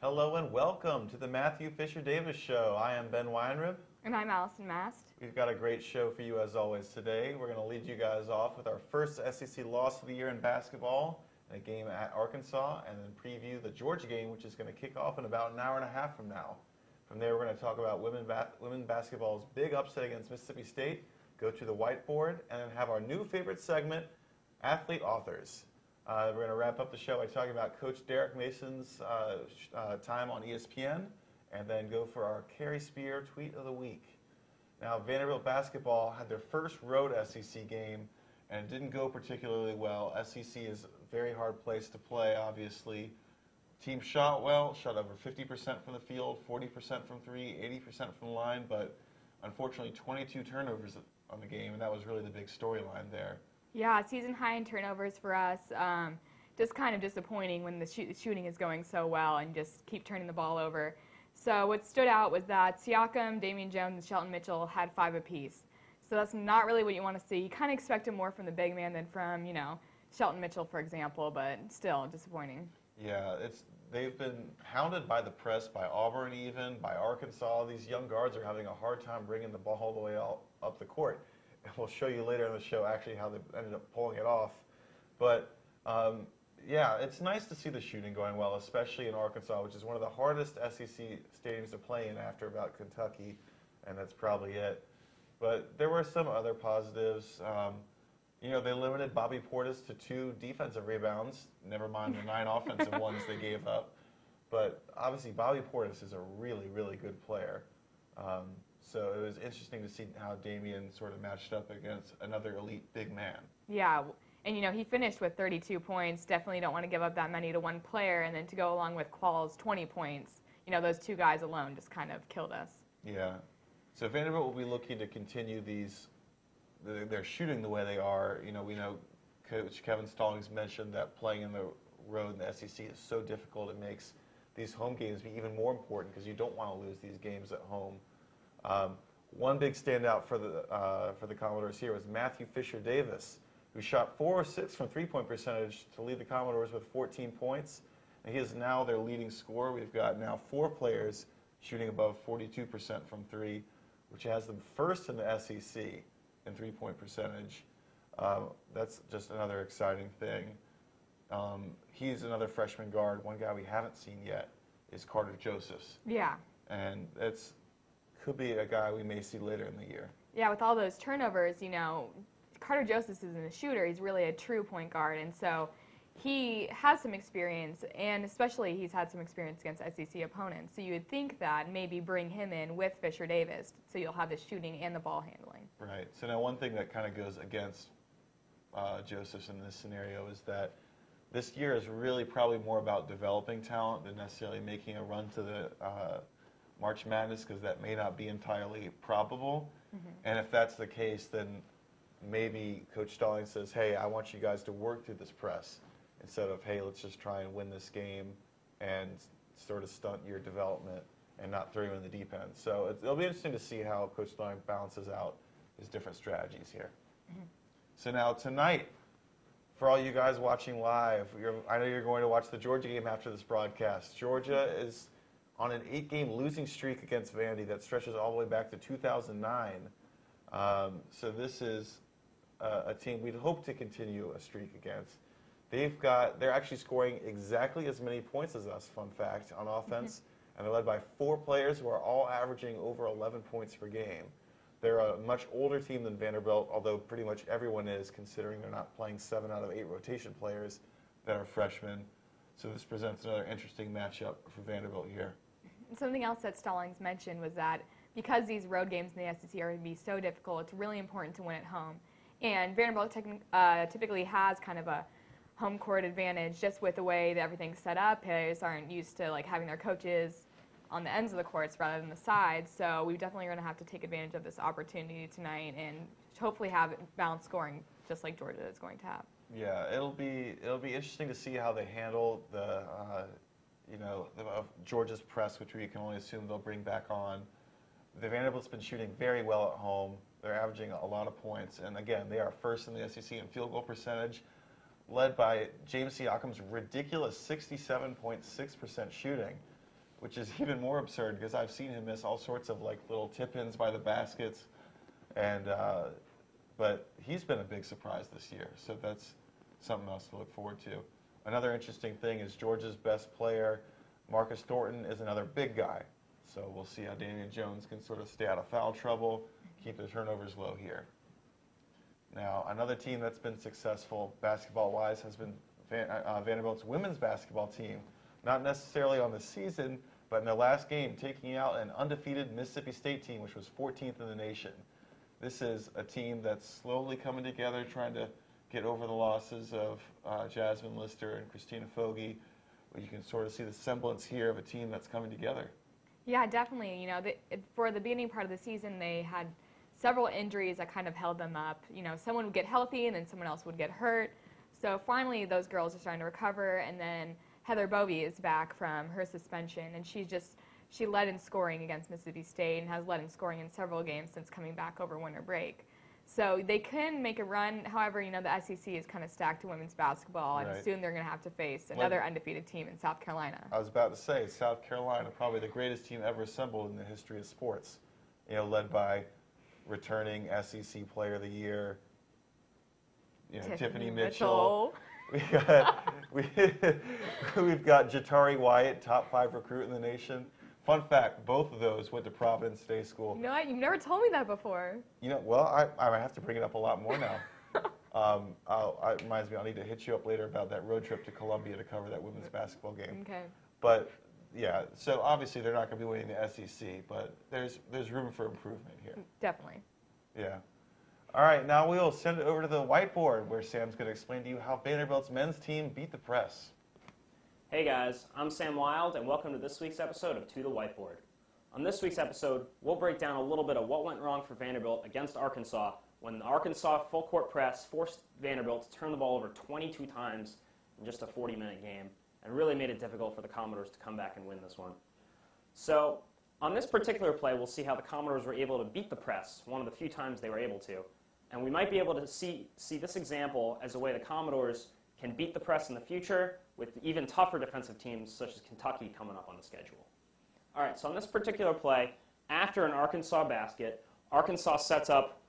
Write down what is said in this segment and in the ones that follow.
Hello and welcome to the Matthew Fisher-Davis Show. I am Ben Weinrib. And I'm Allison Mast. We've got a great show for you as always today. We're going to lead you guys off with our first SEC loss of the year in basketball, in a game at Arkansas, and then preview the Georgia game, which is going to kick off in about an hour and a half from now. From there, we're going to talk about women basketball's big upset against Mississippi State, go to the whiteboard, and then have our new favorite segment, Athlete Authors. We're going to wrap up the show by talking about Coach Derek Mason's time on ESPN, and then go for our Carrie Spear Tweet of the Week. Now, Vanderbilt basketball had their first road SEC game, and it didn't go particularly well. SEC is a very hard place to play, obviously. Team shot well, shot over 50% from the field, 40% from three, 80% from the line, but unfortunately 22 turnovers on the game, and that was really the big storyline there. Yeah, season high in turnovers for us. Just kind of disappointing when the shooting is going so well and just keep turning the ball over. So what stood out was that Siakam, Damian Jones, and Shelton Mitchell had 5 apiece. So that's not really what you want to see. You kind of expected more from the big man than from, Shelton Mitchell, for example, but still disappointing. Yeah, they've been hounded by the press, by Auburn even, by Arkansas. These young guards are having a hard time bringing the ball all the way up the court. And we'll show you later in the show actually how they ended up pulling it off. But, yeah, it's nice to see the shooting going well, especially in Arkansas, which is one of the hardest SEC stadiums to play in after about Kentucky, and that's probably it. But there were some other positives. They limited Bobby Portis to 2 defensive rebounds, never mind the 9 offensive ones they gave up. But obviously Bobby Portis is a really, really good player. So it was interesting to see how Damian sort of matched up against another elite big man. Yeah, and he finished with 32 points. Definitely don't want to give up that many to one player, and then to go along with Qualls' 20 points. Those 2 guys alone just kind of killed us. Yeah. So Vanderbilt will be looking to continue they're shooting the way they are. We know Coach Kevin Stallings mentioned that playing in the road in the SEC is so difficult. It makes these home games be even more important because you don't want to lose these games at home. One big standout for the Commodores here was Matthew Fisher-Davis, who shot 4 or 6 from three-point percentage to lead the Commodores with 14 points. And he is now their leading scorer. We've got now 4 players shooting above 42% from three, which has them first in the SEC in three-point percentage. That's just another exciting thing. He's another freshman guard. One guy we haven't seen yet is Carter Josephs. Yeah. And could be a guy we may see later in the year. Yeah, with all those turnovers, Carter Josephs isn't a shooter. He's really a true point guard, and so he has some experience, and especially he's had some experience against SEC opponents. So you would think that maybe bring him in with Fisher-Davis, so you'll have the shooting and the ball handling. Right. So now one thing that kind of goes against Josephs in this scenario is that this year is really probably more about developing talent than necessarily making a run to the March Madness, because that may not be entirely probable. Mm-hmm. And if that's the case, then maybe Coach Stallings says, hey, I want you guys to work through this press instead of, hey, let's just try and win this game and sort of stunt your development and not throw you in the deep end. So it'll be interesting to see how Coach Stallings balances out his different strategies here. Mm-hmm. So now tonight, for all you guys watching live, I know you're going to watch the Georgia game after this broadcast. Georgia is on an 8-game losing streak against Vandy that stretches all the way back to 2009. So this is a team we'd hope to continue a streak against. They're actually scoring exactly as many points as us, fun fact, on offense, and they're led by 4 players who are all averaging over 11 points per game. They're a much older team than Vanderbilt, although pretty much everyone is, considering they're not playing 7 out of 8 rotation players that are freshmen. So this presents another interesting matchup for Vanderbilt here. Something else that Stallings mentioned was that because these road games in the SEC are going to be so difficult, it's really important to win at home. And Vanderbilt typically has kind of a home court advantage just with the way that everything's set up. Players aren't used to like having their coaches on the ends of the courts rather than the sides. So we definitely are going to have to take advantage of this opportunity tonight and hopefully have balanced scoring just like Georgia is going to have. Yeah, it'll be interesting to see how they handle the Georgia's press, which we can only assume they'll bring back on. The Vanderbilt's been shooting very well at home. They're averaging a lot of points, and again, they are first in the SEC in field goal percentage, led by James Siakam's ridiculous 67.6% shooting, which is even more absurd because I've seen him miss all sorts of like little tip-ins by the baskets, and but he's been a big surprise this year, so that's something else to look forward to. Another interesting thing is Georgia's best player, Marcus Thornton, is another big guy. So we'll see how Damian Jones can sort of stay out of foul trouble, keep the turnovers low here. Now, another team that's been successful basketball-wise has been Vanderbilt's women's basketball team. Not necessarily on the season, but in their last game, taking out an undefeated Mississippi State team, which was 14th in the nation. This is a team that's slowly coming together, trying to get over the losses of Jasmine Lister and Christina Fogarty. You can sort of see the semblance here of a team that's coming together. Yeah, definitely. You know, for the beginning part of the season, they had several injuries that kind of held them up. You know, someone would get healthy and then someone else would get hurt. So finally, those girls are starting to recover. And then Heather Bovey is back from her suspension, and she led in scoring against Mississippi State and has led in scoring in several games since coming back over winter break. So they can make a run. However, you know, the SEC is kind of stacked to women's basketball, and Right. soon they're going to have to face another undefeated team in South Carolina. I was about to say, South Carolina, probably the greatest team ever assembled in the history of sports. You know, led by returning SEC Player of the Year, you know, Tiffany Mitchell. We've got Jatari Wyatt, top 5 recruit in the nation. Fun fact, both of those went to Providence Day School. You know what? You've never told me that before. You know, well, I have to bring it up a lot more now. It reminds me, I'll need to hit you up later about that road trip to Columbia to cover that women's basketball game. Okay. But, yeah, so obviously they're not going to be winning the SEC, but there's room for improvement here. Definitely. Yeah. All right, now we'll send it over to the whiteboard where Sam's going to explain to you how Vanderbilt's men's team beat the press. Hey guys, I'm Sam Wild, and welcome to this week's episode of To the Whiteboard. On this week's episode, we'll break down a little bit of what went wrong for Vanderbilt against Arkansas when the Arkansas full-court press forced Vanderbilt to turn the ball over 22 times in just a 40-minute game and really made it difficult for the Commodores to come back and win this one. So, on this particular play, we'll see how the Commodores were able to beat the press, one of the few times they were able to. And we might be able to see this example as a way the Commodores can beat the press in the future with even tougher defensive teams such as Kentucky coming up on the schedule. All right, so on this particular play, after an Arkansas basket, Arkansas sets up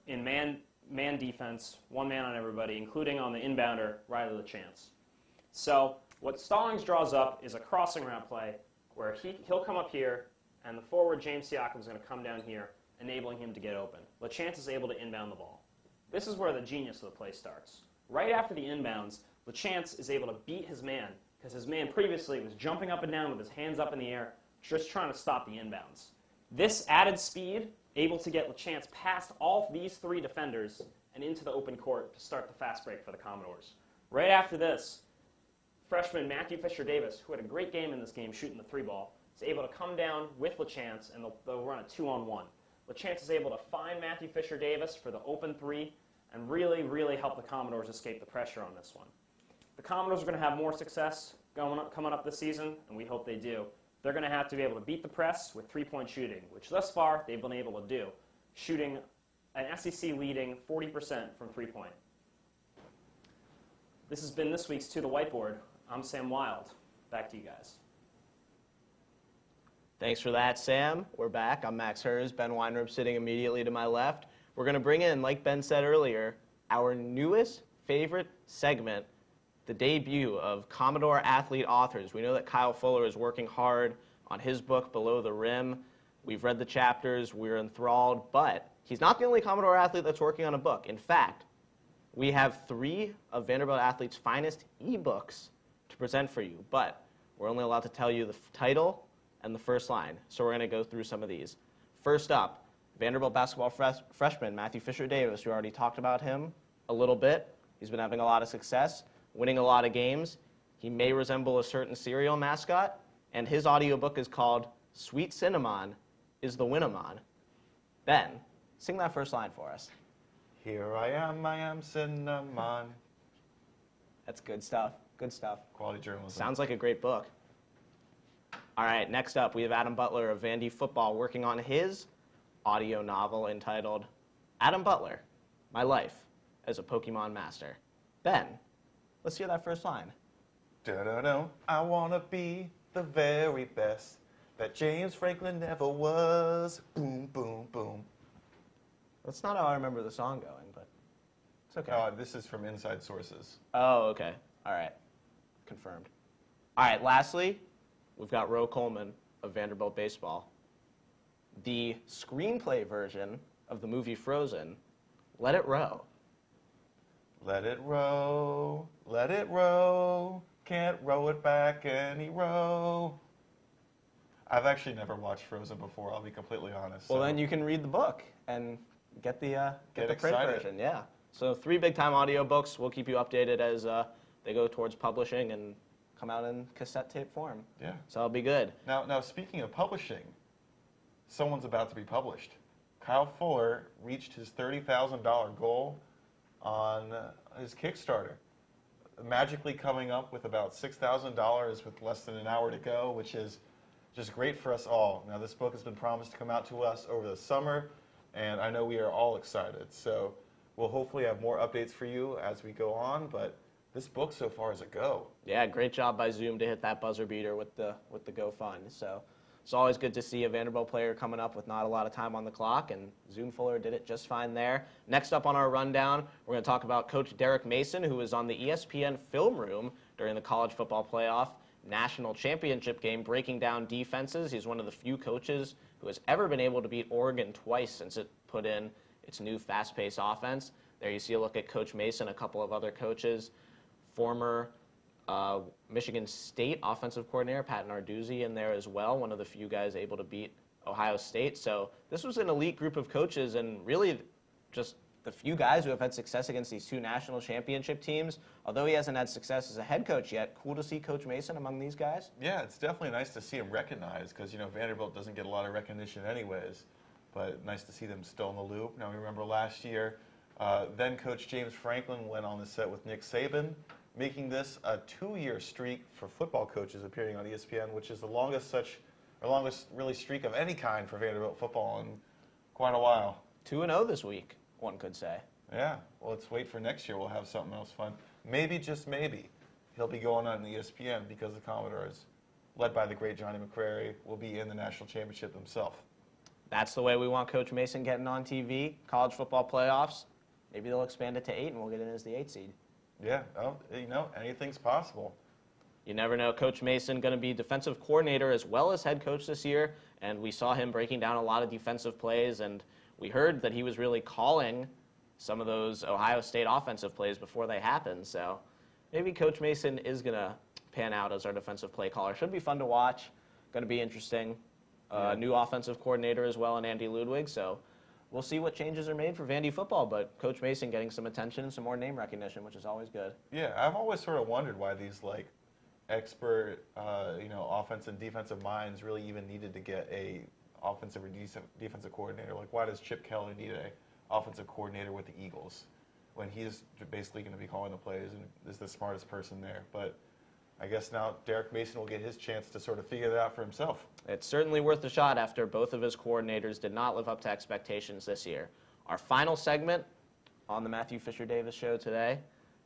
in man defense, one man on everybody, including on the inbounder, Riley LaChance. So what Stallings draws up is a crossing route play where he'll come up here, and the forward, James Siakam, is going to come down here, enabling him to get open. LaChance is able to inbound the ball. This is where the genius of the play starts. Right after the inbounds, LaChance is able to beat his man because his man previously was jumping up and down with his hands up in the air, just trying to stop the inbounds. This added speed, able to get LaChance past all these 3 defenders and into the open court to start the fast break for the Commodores. Right after this, freshman Matthew Fisher-Davis, who had a great game in this game shooting the 3-ball, is able to come down with LaChance, and they'll run a 2-on-1. LaChance is able to find Matthew Fisher-Davis for the open 3 and really, really help the Commodores escape the pressure on this one. The Commodores are going to have more success coming up this season, and we hope they do. They're going to have to be able to beat the press with 3-point shooting, which thus far they've been able to do, shooting an SEC leading 40% from 3-point. This has been this week's To the Whiteboard. I'm Sam Wild. Back to you guys. Thanks for that, Sam. We're back. I'm Max Hers, Ben Weinrib sitting immediately to my left. We're going to bring in, like Ben said earlier, our newest favorite segment, the debut of Commodore Athlete Authors. We know that Kyle Fuller is working hard on his book, Below the Rim. We've read the chapters. We're enthralled. But he's not the only Commodore athlete that's working on a book. In fact, we have 3 of Vanderbilt Athlete's finest ebooks to present for you. But we're only allowed to tell you the title and the first line. So we're going to go through some of these. First up, Vanderbilt basketball freshman Matthew Fisher-Davis. We already talked about him a little bit. He's been having a lot of success. winning a lot of games. He may resemble a certain cereal mascot, and his audiobook is called Sweet Cinnamon is the Winamon. Ben, sing that first line for us. Here I am cinnamon. That's good stuff. Good stuff. Quality journalism. Sounds like a great book. All right, next up, we have Adam Butler of Vandy Football working on his audio novel entitled Adam Butler, My Life as a Pokemon Master. Ben, let's hear that first line. Da-da-da. I want to be the very best that James Franklin never was. Boom, boom, boom. That's not how I remember the song going, but it's okay. This is from Inside Sources. Oh, okay. All right. Confirmed. All right, lastly, we've got Ro Coleman of Vanderbilt Baseball. The screenplay version of the movie Frozen, Let It Row. Let it row, can't row it back any row. I've actually never watched Frozen before, I'll be completely honest. Well, then you can read the book and get the print excited. version. Yeah. So 3 big-time audiobooks. We'll keep you updated as they go towards publishing and come out in cassette tape form. Yeah. So it'll be good. Now, speaking of publishing, someone's about to be published. Kyle Fuller reached his $30,000 goal on his Kickstarter, magically coming up with about $6,000 with less than an hour to go, which is just great for us all. Now, this book has been promised to come out to us over the summer, and I know we are all excited. So we'll hopefully have more updates for you as we go on, but this book so far is a go. Yeah, great job by Zoom to hit that buzzer beater with the Go Fund. So it's always good to see a Vanderbilt player coming up with not a lot of time on the clock, and Zoom Fuller did it just fine there. Next up on our rundown, we're going to talk about Coach Derek Mason, who was on the ESPN Film Room during the college football playoff national championship game, breaking down defenses. He's one of the few coaches who has ever been able to beat Oregon twice since it put in its new fast-paced offense. There you see a look at Coach Mason, a couple of other coaches, former Michigan State offensive coordinator Pat Narduzzi in there as well, one of the few guys able to beat Ohio State. So this was an elite group of coaches, and really just the few guys who have had success against these 2 national championship teams. Although he hasn't had success as a head coach yet, cool to see Coach Mason among these guys. Yeah, it's definitely nice to see him recognized because, Vanderbilt doesn't get a lot of recognition anyways, but nice to see them still in the loop. Now, remember last year, then Coach James Franklin went on the set with Nick Saban, making this a 2-year streak for football coaches appearing on ESPN, which is the longest really streak of any kind for Vanderbilt football in quite a while. 2-0 this week, one could say. Yeah, well, let's wait for next year. We'll have something else fun. Maybe, just maybe, he'll be going on ESPN because the Commodores, led by the great Johnny McCrary, will be in the national championship themselves. That's the way we want Coach Mason getting on TV, college football playoffs. Maybe they'll expand it to 8 and we'll get in as the 8 seed. Yeah, anything's possible. You never know. Coach Mason going to be defensive coordinator as well as head coach this year, and we saw him breaking down a lot of defensive plays, and we heard that he was really calling some of those Ohio State offensive plays before they happened. So maybe Coach Mason is going to pan out as our defensive play caller. Should be fun to watch. Going to be interesting. New offensive coordinator as well in Andy Ludwig, so we'll see what changes are made for Vandy football, but Coach Mason getting some attention and some more name recognition, which is always good. Yeah, I've always sort of wondered why these expert, offensive and defensive minds really even needed to get a offensive or defensive coordinator. Like, why does Chip Kelly need a offensive coordinator with the Eagles when he's basically going to be calling the plays and is the smartest person there? But I guess now Derek Mason will get his chance to sort of figure that out for himself. It's certainly worth a shot after both of his coordinators did not live up to expectations this year. Our final segment on the Matthew Fisher Davis Show today,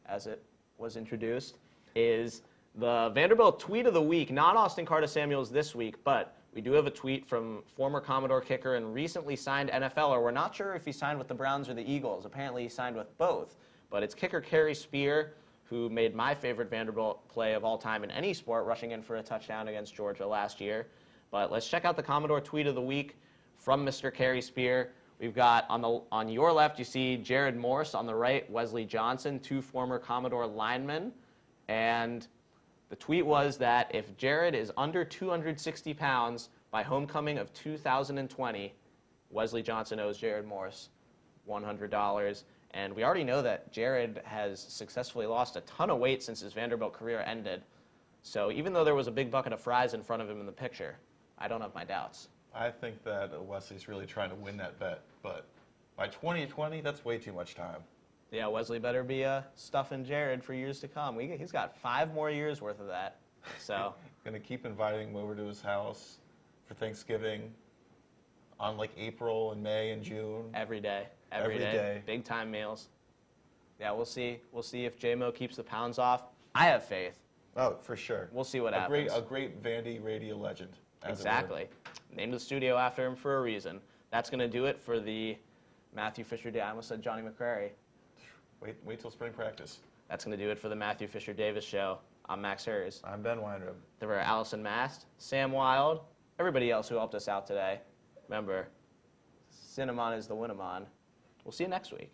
as it was introduced, is the Vanderbilt Tweet of the Week. Not Austin Carter-Samuels this week, but we do have a tweet from former Commodore kicker and recently signed NFLer. We're not sure if he signed with the Browns or the Eagles. Apparently he signed with both. But it's kicker Kerry Spear, who made my favorite Vanderbilt play of all time in any sport, rushing in for a touchdown against Georgia last year. But let's check out the Commodore Tweet of the Week from Mr. Kerry Spear. We've got on your left, you see Jared Morse. On the right, Wesley Johnson, 2 former Commodore linemen. And the tweet was that if Jared is under 260 pounds by homecoming of 2020, Wesley Johnson owes Jared Morse $100. And we already know that Jared has successfully lost a ton of weight since his Vanderbilt career ended. So even though there was a big bucket of fries in front of him in the picture, I don't have my doubts. I think that Wesley's really trying to win that bet, but by 2020, that's way too much time. Yeah, Wesley better be stuffing Jared for years to come. He's got 5 more years worth of that. So Gonna keep inviting him over to his house for Thanksgiving on like April and May and June. every day. Every day. Big time meals. Yeah, we'll see. We'll see if J-Mo keeps the pounds off. I have faith. Oh, for sure. We'll see what happens. A great Vandy radio legend. as it were. Exactly. Named the studio after him for a reason. That's going to do it for the Matthew Fisher Day. I almost said Johnny McCrary. Wait till spring practice. That's going to do it for the Matthew Fisher Davis Show. I'm Max Hers. I'm Ben Weinrib. There were Allison Mast, Sam Wild, everybody else who helped us out today. Remember, Cinnamon is the Winamon. We'll see you next week.